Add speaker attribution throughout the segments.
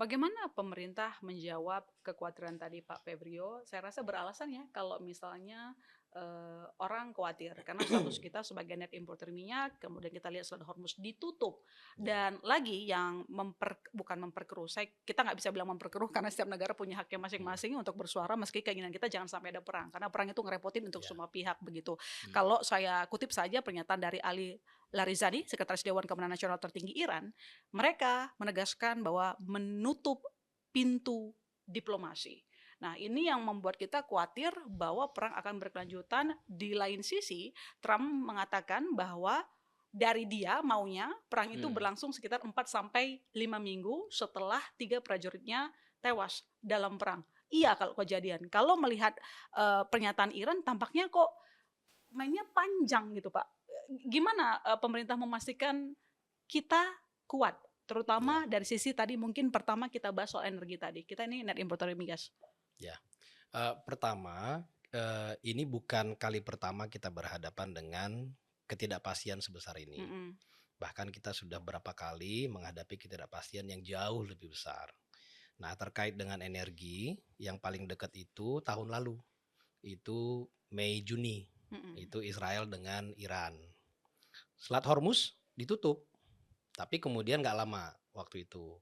Speaker 1: Bagaimana pemerintah menjawab kekhawatiran tadi Pak Febrio? Saya rasa beralasan ya kalau misalnya orang khawatir karena status kita sebagai net importer minyak, kemudian kita lihat Selat Hormuz ditutup
Speaker 2: Ya,
Speaker 1: dan lagi yang bukan memperkeruh, kita nggak bisa bilang memperkeruh karena setiap negara punya haknya
Speaker 2: mhm,
Speaker 1: masing-masing untuk bersuara meski keinginan kita jangan sampai ada perang karena perang itu ngerepotin untuk
Speaker 2: iya,
Speaker 1: semua pihak begitu.
Speaker 2: mhm,
Speaker 1: Kalau saya kutip saja pernyataan dari Ali Larizani, Sekretaris Dewan Keamanan Nasional tertinggi Iran, mereka menegaskan bahwa menutup pintu diplomasi. Nah, ini yang membuat kita khawatir bahwa perang akan berkelanjutan. Di lain sisi, Trump mengatakan bahwa dari dia maunya perang itu
Speaker 2: mhm,
Speaker 1: berlangsung sekitar 4 sampai 5 minggu setelah 3 prajuritnya tewas dalam perang. Iya kalau kejadian. Kalau melihat pernyataan Iran tampaknya kok mainnya panjang gitu, Pak. Gimana pemerintah memastikan kita kuat,
Speaker 2: iya,
Speaker 1: terutama dari sisi tadi mungkin pertama kita bahas soal energi tadi. Kita ini net importer migas.
Speaker 2: iya. Pertama, ini bukan kali pertama kita berhadapan dengan ketidakpastian sebesar ini.
Speaker 1: Mhm,
Speaker 2: Bahkan kita sudah berapa kali menghadapi ketidakpastian yang jauh lebih besar. Nah, terkait dengan energi, yang paling dekat itu tahun lalu, itu Mei Juni,
Speaker 1: mhm.
Speaker 2: itu Israel dengan Iran. Selat Hormuz ditutup, tapi kemudian nggak lama waktu itu,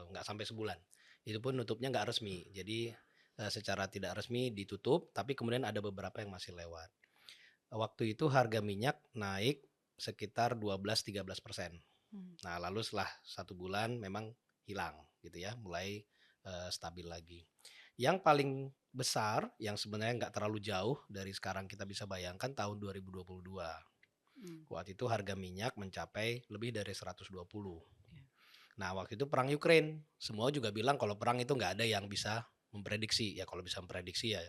Speaker 2: nggak sampai sebulan. Itu pun nutupnya nggak resmi. Jadi, secara tidak resmi ditutup, tapi kemudian ada beberapa yang masih lewat. Waktu itu harga minyak naik sekitar 12-13%.
Speaker 1: Mmm,
Speaker 2: Nah, lalu setelah 1 bulan memang hilang gitu ya, mulai, stabil lagi. Yang paling besar, yang sebenarnya nggak terlalu jauh dari sekarang kita bisa bayangkan tahun 2022.
Speaker 1: mmm,
Speaker 2: Waktu itu harga minyak mencapai lebih dari 120.
Speaker 1: iya.
Speaker 2: Nah, waktu itu perang Ukraine, semua juga bilang kalau perang itu nggak ada yang bisa memprediksi. Ya kalau bisa memprediksi ya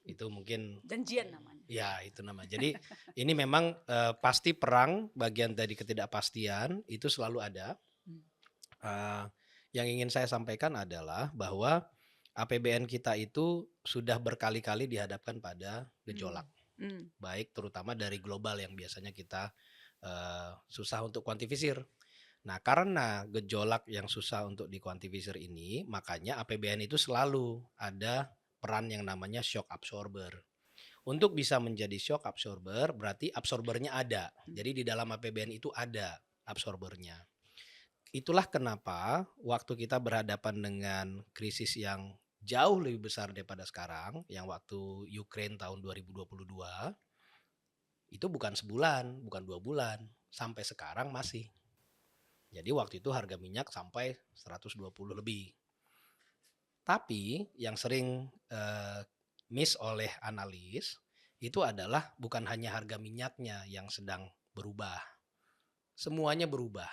Speaker 2: itu mungkin
Speaker 1: Janjian namanya.
Speaker 2: ya itu nama. Jadi ini memang, pasti perang bagian dari ketidakpastian itu selalu ada.
Speaker 1: Mmm,
Speaker 2: Eee, yang ingin saya sampaikan adalah bahwa APBN kita itu sudah berkali-kali dihadapkan pada
Speaker 1: mmm,
Speaker 2: gejolak,
Speaker 1: mmm,
Speaker 2: baik terutama dari global yang biasanya kita, susah untuk kuantifisir. Nah, karena gejolak yang susah untuk dikuantifisir ini, makanya APBN itu selalu ada peran yang namanya shock absorber. Untuk bisa menjadi shock absorber, berarti absorbernya ada.
Speaker 1: mmm,
Speaker 2: Jadi di dalam APBN itu ada absorbernya. Itulah kenapa waktu kita berhadapan dengan krisis yang jauh lebih besar daripada sekarang, yang waktu Ukraine tahun 2022, itu bukan sebulan, bukan 2 bulan, sampai sekarang masih. Jadi waktu itu harga minyak sampai 120 lebih. Tapi yang sering miss oleh analis itu adalah bukan hanya harga minyaknya yang sedang berubah, semuanya berubah.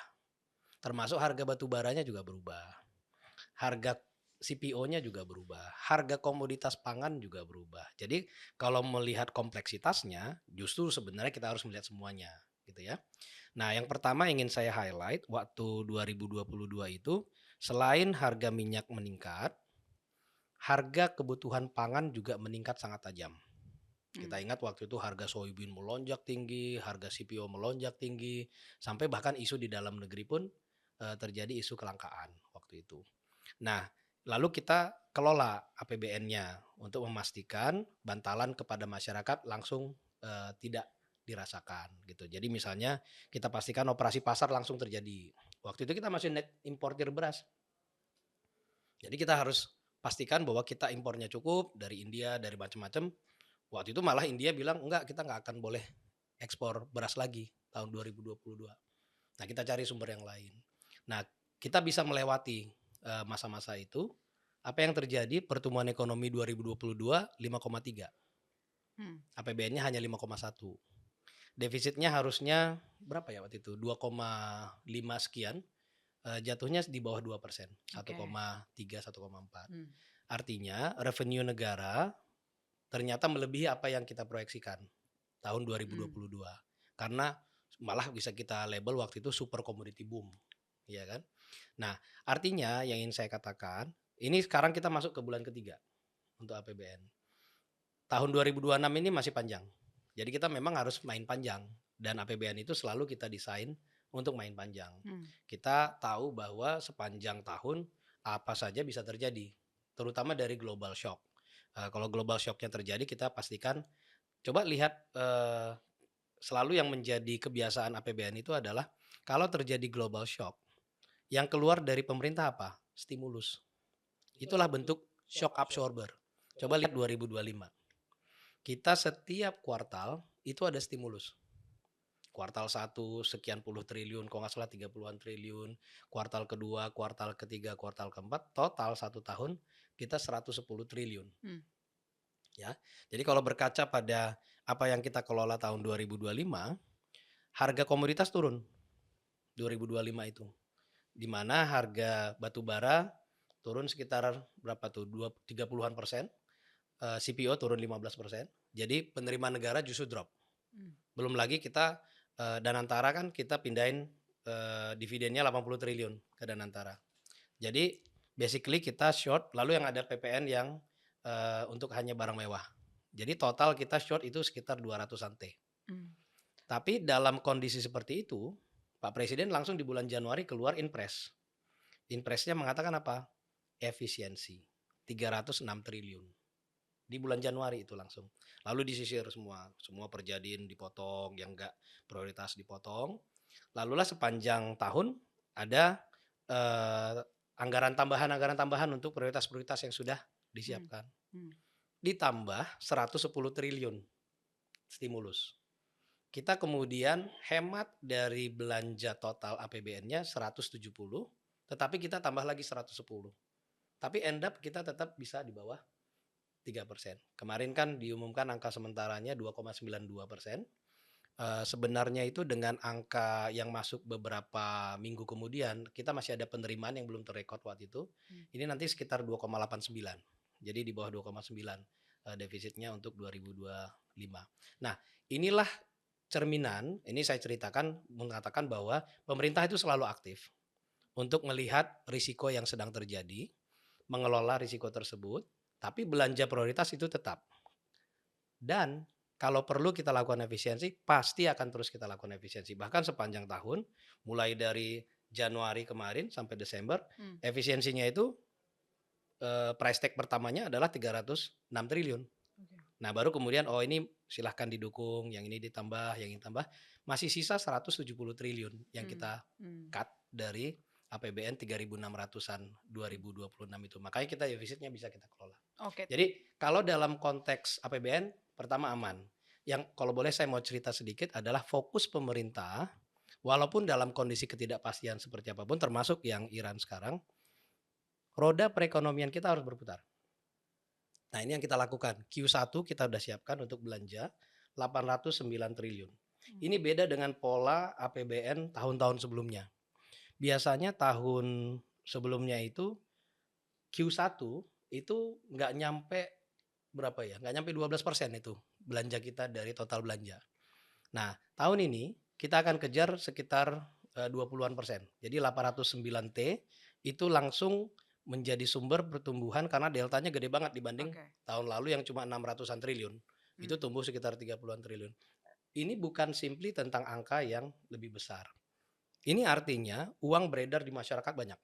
Speaker 2: Termasuk harga batu baranya juga berubah. Harga CPO-nya juga berubah, harga komoditas pangan juga berubah. Jadi kalau melihat kompleksitasnya, justru sebenarnya kita harus melihat semuanya, gitu ya. Nah, yang pertama ingin saya highlight waktu 2022 itu, selain harga minyak meningkat, harga kebutuhan pangan juga meningkat sangat tajam.
Speaker 1: mmm,
Speaker 2: Kita ingat waktu itu harga soybean melonjak tinggi, harga CPO melonjak tinggi, sampai bahkan isu di dalam negeri pun terjadi isu kelangkaan waktu itu. Nah, lalu kita kelola APBN-nya untuk memastikan bantalan kepada masyarakat langsung tidak dirasakan gitu. Jadi misalnya kita pastikan operasi pasar langsung terjadi. Waktu itu kita masih net importir beras. Jadi kita harus pastikan bahwa kita impornya cukup dari India, dari macam-macam. Waktu itu malah India bilang enggak, kita nggak akan boleh ekspor beras lagi tahun 2022. Nah, kita cari sumber yang lain. Nah, kita bisa melewati masa-masa itu. Apa yang terjadi? Pertumbuhan ekonomi 2022 5,3,
Speaker 1: mmm,
Speaker 2: APBN-nya hanya 5,1. Defisitnya harusnya berapa ya waktu itu? 2,5 sekian, jatuhnya di bawah 2%,
Speaker 1: oke.
Speaker 2: 1,3, 1,4.
Speaker 1: Mmm,
Speaker 2: Artinya revenue negara ternyata melebihi apa yang kita proyeksikan tahun
Speaker 1: mmm,
Speaker 2: 2022. Karena malah bisa kita label waktu itu super commodity boom, ya kan? Nah, artinya yang ingin saya katakan, ini sekarang kita masuk ke bulan ketiga untuk APBN. Tahun 2026 ini masih panjang. Jadi kita memang harus main panjang dan APBN itu selalu kita desain untuk main panjang.
Speaker 1: mmm,
Speaker 2: Kita tahu bahwa sepanjang tahun apa saja bisa terjadi, terutama dari global shock. Kalau global shock-nya terjadi kita pastikan coba lihat, selalu yang menjadi kebiasaan APBN itu adalah kalau terjadi global shock, yang keluar dari pemerintah apa? Stimulus. Itulah bentuk shock absorber. Coba lihat 2025. Kita setiap kuartal itu ada stimulus. Kuartal satu sekian puluh triliun, kalau nggak salah 30-an triliun, kuartal kedua, kuartal ketiga, kuartal keempat, total satu tahun kita 110 triliun.
Speaker 1: Hmm.
Speaker 2: Ya. Jadi kalau berkaca pada apa yang kita kelola tahun 2025, harga komoditas turun 2025 itu. Di mana harga batu bara turun sekitar berapa tuh? 30-an%, CPO turun 15%. Jadi penerimaan negara justru drop. Belum lagi kita Danantara kan kita pindahin dividennya 80 triliun ke Danantara. Jadi basically kita short, lalu yang ada PPN yang untuk hanya barang mewah. Jadi total kita short itu sekitar 200-an T. Tapi dalam kondisi seperti itu, Pak Presiden langsung di bulan Januari keluar Inpres. Inpresnya mengatakan apa? Efisiensi 306 triliun. Di bulan Januari itu langsung. Lalu disisir semua perjadian dipotong, yang enggak prioritas dipotong. Lalulah sepanjang tahun ada anggaran tambahan untuk prioritas-prioritas yang sudah disiapkan. Ditambah 110 triliun stimulus. Kita kemudian hemat dari belanja total APBN-nya 170, tetapi kita tambah lagi 110. Tapi end up kita tetap bisa di bawah 3%. Kemarin kan diumumkan angka sementaranya 2,92%. Sebenarnya itu dengan angka yang masuk beberapa minggu kemudian, kita masih ada penerimaan yang belum terrekod waktu itu. Ini nanti sekitar 2,89. Jadi di bawah 2,9 defisitnya untuk 2025. Nah, inilah cerminan, ini saya ceritakan mengatakan bahwa pemerintah itu selalu aktif untuk melihat risiko yang sedang terjadi, mengelola risiko tersebut, tapi belanja prioritas itu tetap. Dan kalau perlu kita lakukan efisiensi, pasti akan terus kita lakukan efisiensi. Bahkan sepanjang tahun, mulai dari Januari kemarin sampai Desember, efisiensinya itu price tag pertamanya adalah 306 triliun. Nah baru kemudian ini silahkan didukung, yang ini ditambah, yang ini tambah. Masih sisa 170 triliun yang kita cut dari APBN 3.600-an 2026 itu. Makanya kita defisitnya bisa kita kelola. Jadi kalau dalam konteks APBN pertama aman. Yang kalau boleh saya mau cerita sedikit adalah fokus pemerintah walaupun dalam kondisi ketidakpastian seperti apapun termasuk yang Iran sekarang, roda perekonomian kita harus berputar. Nah ini yang kita lakukan. Q1 kita sudah siapkan untuk belanja 809 triliun. Ini beda dengan pola APBN tahun-tahun sebelumnya. Biasanya tahun sebelumnya itu Q1 itu nggak nyampe berapa ya? Nggak nyampe 12% itu belanja kita dari total belanja. Nah tahun ini kita akan kejar sekitar 20-an%. Jadi 809 T itu langsung menjadi sumber pertumbuhan karena deltanya gede banget dibanding tahun lalu yang cuma 600-an triliun. Itu tumbuh sekitar 30-an triliun. Ini bukan simply tentang angka yang lebih besar. Ini artinya uang beredar di masyarakat banyak.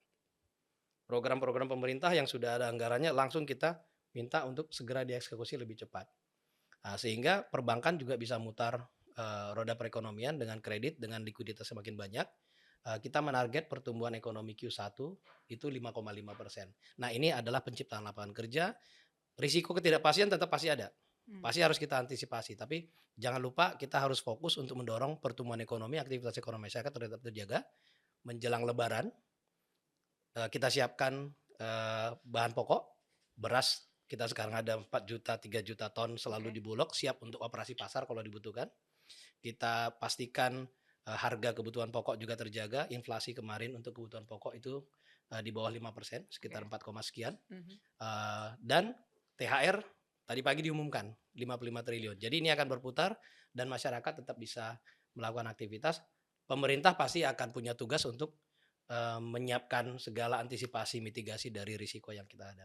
Speaker 2: Program-program pemerintah yang sudah ada anggarannya langsung kita minta untuk segera dieksekusi lebih cepat. Nah, sehingga perbankan juga bisa mutar roda perekonomian dengan kredit, dengan likuiditas semakin banyak. Kita menarget pertumbuhan ekonomi Q1 itu 5,5%. Nah ini adalah penciptaan lapangan kerja. Risiko ketidakpastian tetap pasti ada. Pasti harus kita antisipasi. Tapi jangan lupa kita harus fokus untuk mendorong pertumbuhan ekonomi, aktivitas ekonomi masyarakat tetap terjaga. Menjelang Lebaran, kita siapkan bahan pokok, beras kita sekarang ada 4 juta, 3 juta ton selalu di Bulog, siap untuk operasi pasar kalau dibutuhkan. Kita pastikan harga kebutuhan pokok juga terjaga. Inflasi kemarin untuk kebutuhan pokok itu di bawah 5%, sekitar 4, sekian. Dan THR tadi pagi diumumkan 55 triliun. Jadi ini akan berputar dan masyarakat tetap bisa melakukan aktivitas. Pemerintah pasti akan punya tugas untuk menyiapkan segala antisipasi mitigasi dari risiko yang kita hadapi.